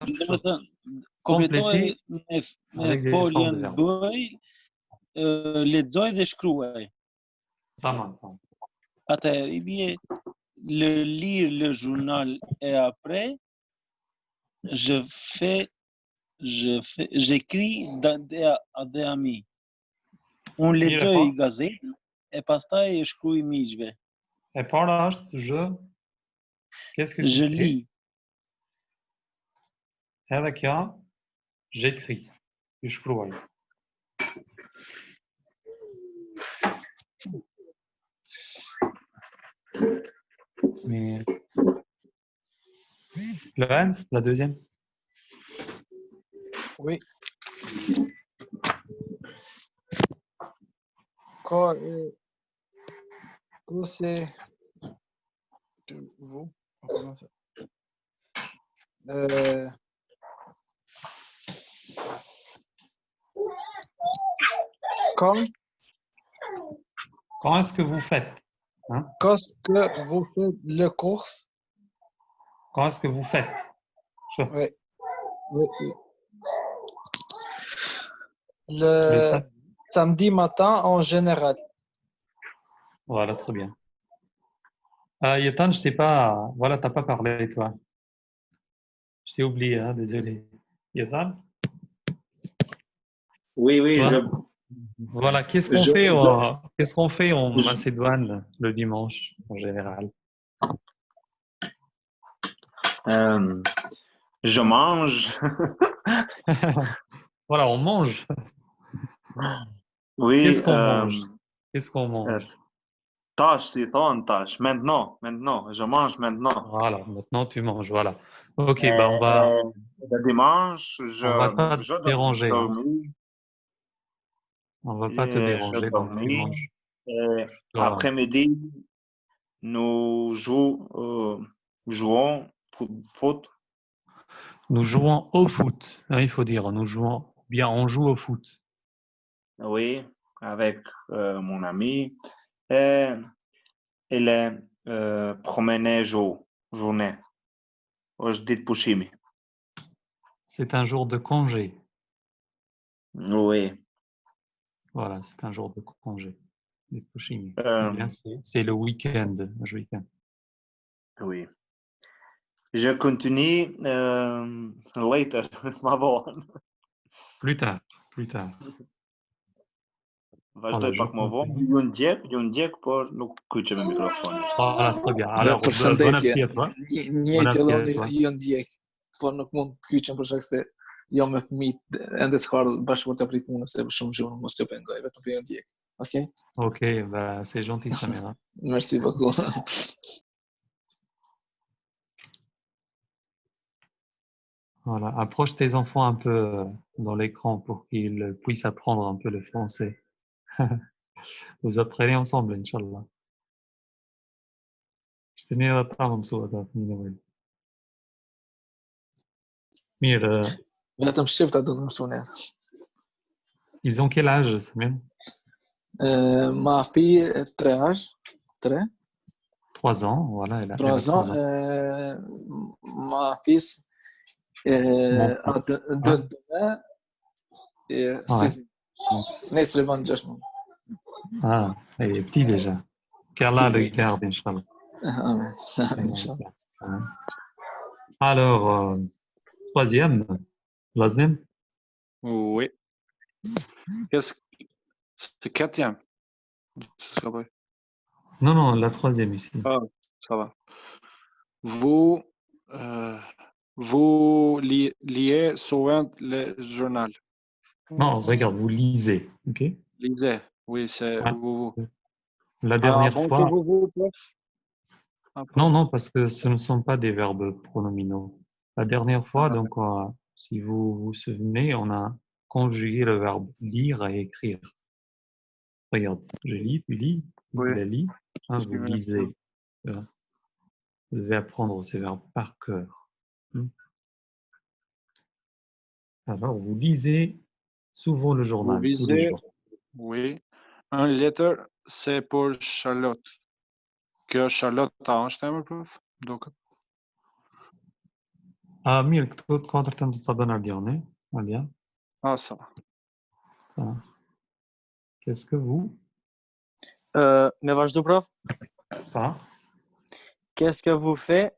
domethënë kompletoj Compléter me avec des formes de foljen verbe. bëj, lexoj dhe shkruaj. Tamam, tamam. Atëherë i bie le lire le journal et après j'écris à des amis. Unë Mire lexoj po. gazetën e pastaj e shkruaj miqve. E para është qu'est-ce que tu Je fais? lis. Edhe kjo, j'écris. Ju shkruaj. Mais Lorenz, la deuxième? Oui. Quand c'est vous, on commence. Quand Quand est-ce que vous faites? Hein? Quand que vous faites le course? Quand est-ce que vous faites? Oui. Oui, oui. Le Le samedi. samedi matin en général. Voilà, très bien. Yotan, je t'ai pas... Voilà, t'as pas parlé, toi. Je t'ai oublié, hein, désolé. Yotan? Oui, oui, Toi? Voilà, qu'est-ce qu'on fait en Macédoine le dimanche, en général? je mange. Voilà, on mange. Oui, Qu'est-ce qu'on mange? Qu'est-ce qu'on mange? tâche, c'est ton tâche. Maintenant, je mange maintenant. Voilà, maintenant tu manges, voilà. Ok, bah on va Le dimanche, pas te déranger, hein. dormis. On va pas te Je déranger, donc tu dormis. manges. Et Voilà. après-midi, nous jouons foot. Nous jouons au foot, hein, il faut dire, nous jouons bien, on joue au foot. Oui, avec mon ami. Et il est promené journée. Aujourd'hui, Pushimi. C'est un jour de congé. Oui. Voilà, c'est un jour de congé. Des Fushimi. Euh, Bien, c'est le week-end. Le week-end. Oui. Je continue later. Plus tard, plus tard. Vazhdoj Voilà, je pak më vonë. continue. Ju ndjek, por nuk kyçem me mikrofon. Voilà, très bien. Alors, bon Përshëndetje. appétit à toi. Një Bon të appétit à dhoni toi. jo ndjek, por nuk mund të kyçem për shkak se jam me fëmijët ende s'ka ardhur bashkë të prit punës, se shumë gjunë mos të pengoj, vetëm për jo ndjek. Ok? Ok, bah, c'est gentil, Samira. Merci beaucoup. Voilà, approche tes enfants un peu dans l'écran pour qu'ils puissent apprendre un peu le français. Vous apprenez ensemble, Inch'Allah. Je tenais à t'attendre, Msouada, Mire, Vetëm shqipta do të mësoni. ils ont quel âge, Samir? Ma fille 3 âge, 3, 3 ans, voilà, elle a 3 ans. 3 ans. Ma fils Mon a fils. 2 ans et 6 ans. Nesër van 6 mois. Ah, il est petit déjà. Qu'Allah le Oui. garde, Inch'Allah. Amen. Amen, Inch'Allah. Hein. Alors, troisième, Laznem? Oui. C'est quatrième. Ça va. Non, non, la troisième ici. Ah, ça va. Vous, vous liez souvent le journal. Non, regarde, vous lisez, ok? Lisez. Oui, c'est Ouais. vous. La dernière Bon, fois... vous, Non, non, parce que ce ne sont pas des verbes pronominaux. La dernière fois, Ah, donc, si vous vous souvenez, on a conjugué le verbe lire et écrire. Regarde, je lis, tu lis, oui. il a lit, hein, vous Oui. lisez. Vous devez apprendre ces verbes par cœur. Alors, vous lisez souvent le Vous journal, tous les lisez, jours. oui. Un lettre, c'est pour Charlotte. Que Charlotte a un stemmer, prof? Donc, Mirë, këtu të katërtën do ta bën Ardiani. Ardian, Ah, ça va. ça. Qu'est-ce que vous? Me vazhdo, prof. Ça. Qu'est-ce que vous faites?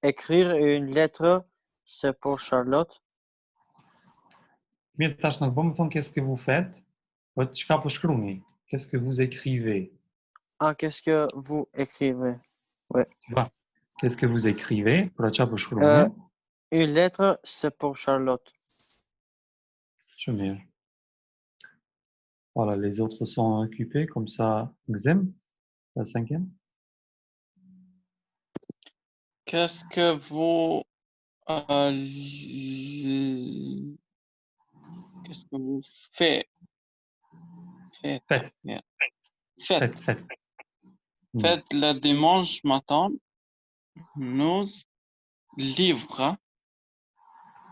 Écrire une lettre, c'est pour Charlotte. Mirë, tash nuk po më thonë qu'est-ce que vous faites, po çka po shkruani? Qu'est-ce que vous écrivez? Ah, qu'est-ce que vous écrivez? Tu vois? Qu'est-ce que vous écrivez? Pra çka po Euh, shkruani? une lettre, c'est pour Charlotte. Shumë mirë. Voilà, les autres sont occupés, comme ça, Xem, la cinquième. Qu'est-ce que vous qu'est-ce que vous faites? Faites. Yeah. Faites. Faites le dimanche matin, nous livrons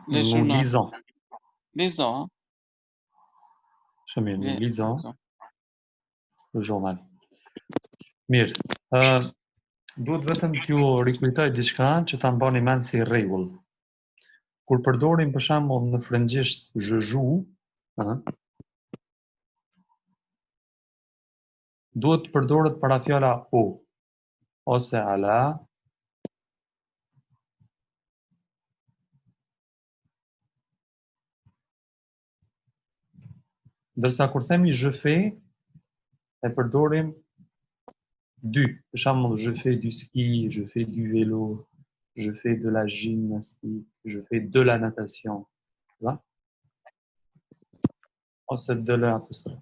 les Nous journaux. lisons. Lisons, hein? Shumë mirë, nous Yeah, lisons lisons. le journal. Mirë. Duhet vetëm t'ju rikujtoj diçka që ta mbani mend si rregull. Kur përdorim për shembull në frëngjisht je joue, duhet të përdoret para fjala o ose ala. Ndërsa kur themi je fais, e përdorim dy. Për shembull, je fais du ski, je fais du vélo, je fais de la gymnastique, je fais de la natation. Tu vois? Ose de la apostrof.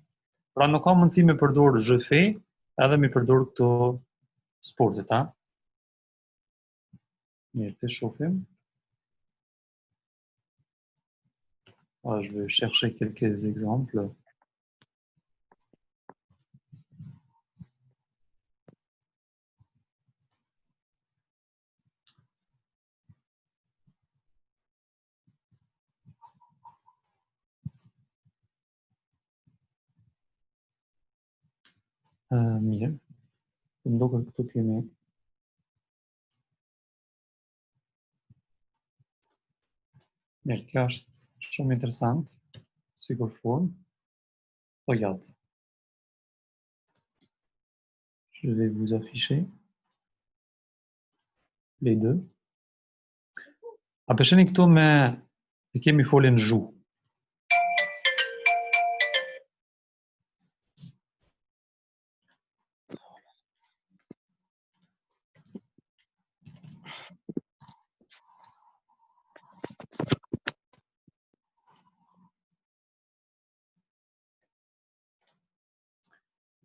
Pra nuk ka mundësi me përdor je fais, edhe me përdor këto sportet, ha? Mirë, të shohim. Je vais chercher quelques exemples. Mirë. Më duket këtu kemi mirë, kjo është shumë interesant, sikur formë. Regarde. Je vais vous afficher les deux. A përsheni këtu me e kemi folën joue.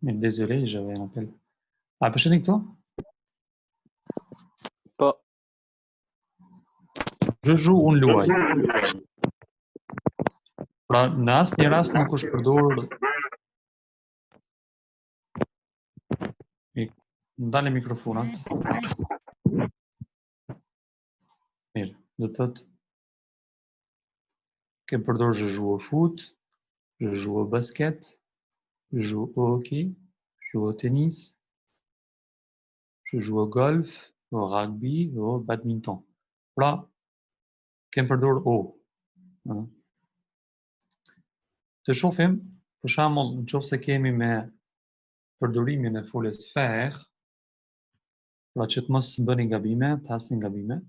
Mais désolé, j'avais un appel. A përsheni këtu? Po. Je joue unë luaj. Pra në asnjë rast nuk është përdorur. Ndale mikrofonat. Mirë, do të thotë kem përdorur je joue au foot, je joue au basket, je joue au hockey, je joue au tennis, je joue au golf, au rugby, au badminton. Pra kem përdorur o. Të shohim, për shembull, nëse kemi me përdorimin e folës faire, pra që të mos bëni gabime, të hasni gabime.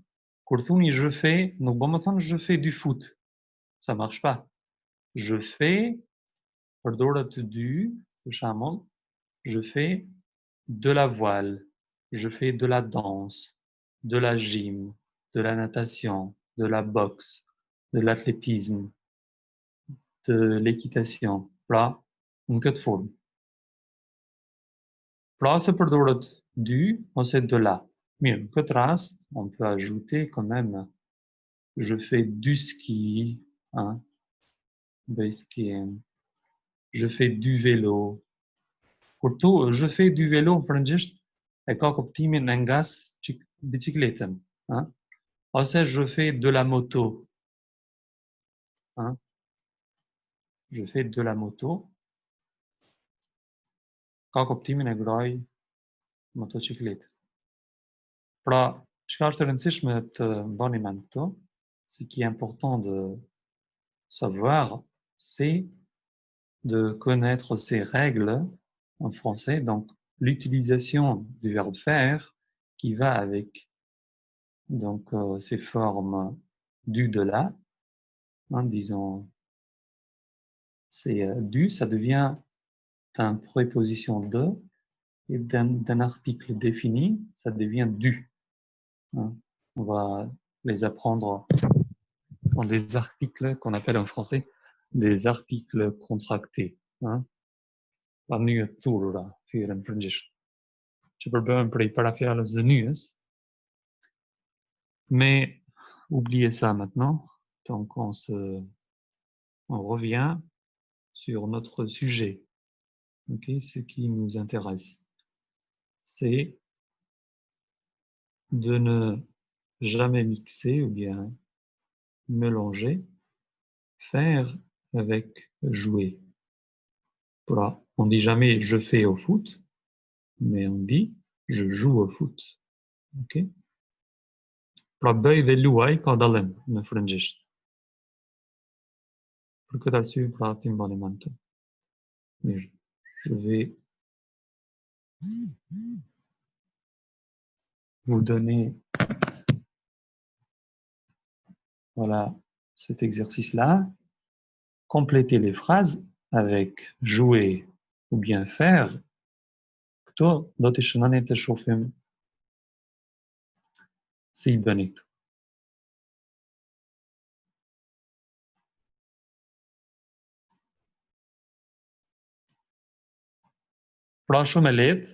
Kur thuni je fais, nuk do të thonë je fais du foot. Ça marche pas. Je fais, përdoret dy, për shembull, je fais de la voile, je fais de la danse, de la gym, de la natation, de la boxe, de l'athlétisme, de l'équitation. Pra, në këtë formë. Pra se përdoret dy ose de la. Mirë, në këtë rast, on peut ajouter quand même je fais du ski, hein, je fais du vélo. Kur tu je fais du vélo në frëngjisht e ka kuptimin e ngas bicikletën, hein? Ose je fais de la moto. Hein? Je fais de la moto. Ka kuptimin e groj motocikletë. Pra, Çka është e rëndësishme të mbani mend këto, ce qui est important de savoir, c'est de connaître ces règles en français, donc l'utilisation du verbe faire qui va avec donc ces formes du, de la, hein, disons, c'est du, ça devient une préposition de, et d'un article défini, ça devient du. Hein. On va les apprendre dans des articles qu'on appelle en français des articles contractés. Hein. La nye thurura, thyrën frëngjisht, që përbëhen prej parafjalës dhe nyjes. Mais oubliez ça maintenant, donc on revient sur notre sujet. Okay, ce qui nous intéresse, c'est de ne jamais mixer ou bien mélanger faire avec jouer. Voilà. On dit jamais je fais au foot, mais on dit je joue au foot. Ok? Pra bëj dhe luaj ka dallim në frëngjisht. Për këtë arsye pra ti mbani mend të. Mirë. Je vais vous donner voilà cet exercice-là. Complétez les phrases avec jouer ou bien faire. Këto do t'i shënoni të shohim si I bëni këtu. Pra shumë e lehtë,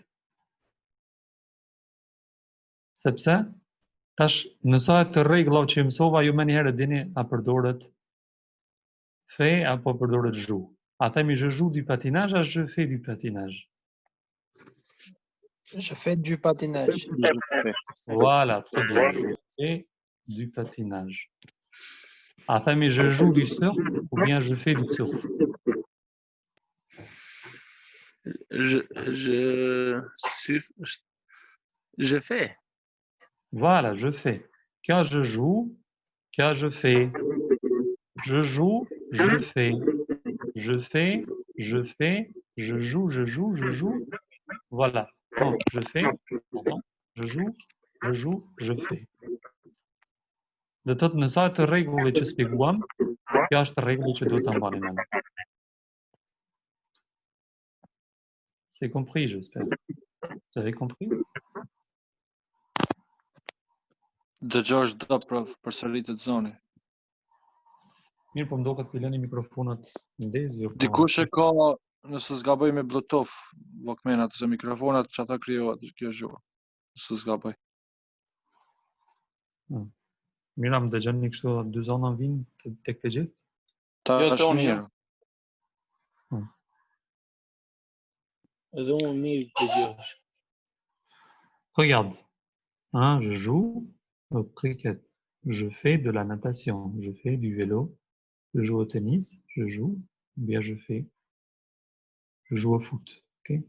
sepse tash në sa të rregullave që mësova ju më një herë dini a përdoret fait apo përdoret joue. A themi je joue du patinage, a je fais du patinage. Je fais du patinage. Voilà, très bien. Je fais du patinage. A themi je joue du surf ou bien je fais du surf. Je fais. Voilà, je fais. Quand je joue, quand je fais. Je joue, je fais. Je fais, je fais. Je joue, je joue, je joue. Voilà. Donc, je fais, pardon, je joue, je fais. Dhe thot në sa të rregullit që shpjeguam, kjo është rregulli që duhet ta mbani mend. C'est compris, j'espère. Vous avez compris? Dëgjosh do përsëritet zoni. Mirë, po më duket të lëni mikrofonat ndezur. Dikush e ka, nëse zgaboj me Bluetooth, vokmenat ose mikrofonat që ata krijohet kjo gjuhë. Nëse zgaboj. Mirë, më dëgjoni kështu dy zona vinë tek të gjithë? Tash mirë. Edhe unë mirë dëgjosh. Regarde, hein, je joue au cricket, je fais de la natation, je fais du vélo, je joue au tennis, je joue, ou bien je joue au foot, ok?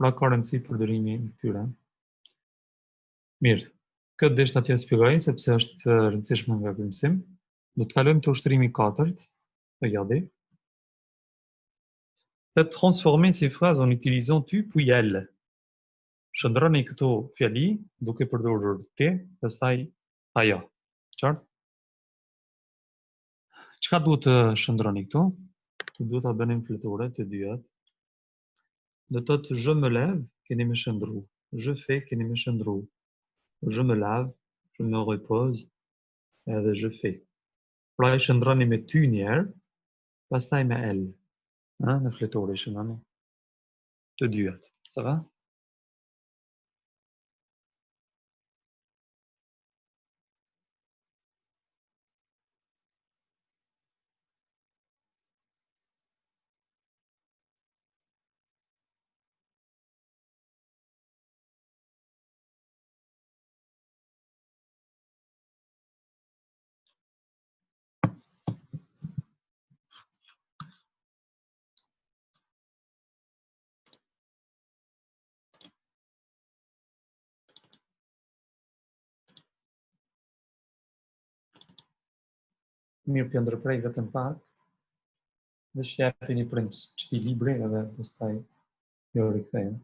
Pra ka rëndësi përdorimi I këtyre. Mirë, këtë deshta t'ja shpjegoj sepse është rëndësishme nga ky mësim. Do të kalojmë te ushtrimi I katërt. Regardez. Faites transformer ces phrases en utilisant tu puis elle. Shndroni këto fjali duke përdorur ti, pastaj ajo. Qartë? Çka duhet të shndroni këtu? Këtu duhet ta bënim fletore të dyja. Do të thotë je me lève, keni me shndru. Je fais, keni me shndru. Je me lave, je me repose, edhe je fais. Pra I shndroni me ty një herë, pastaj me elle. Në fletore I shndroni. Të dyjat. Ça va? Mirë, për ndërprej vetëm pak. Dhe shjepini për në qëti libri edhe pastaj jo rikthejmë.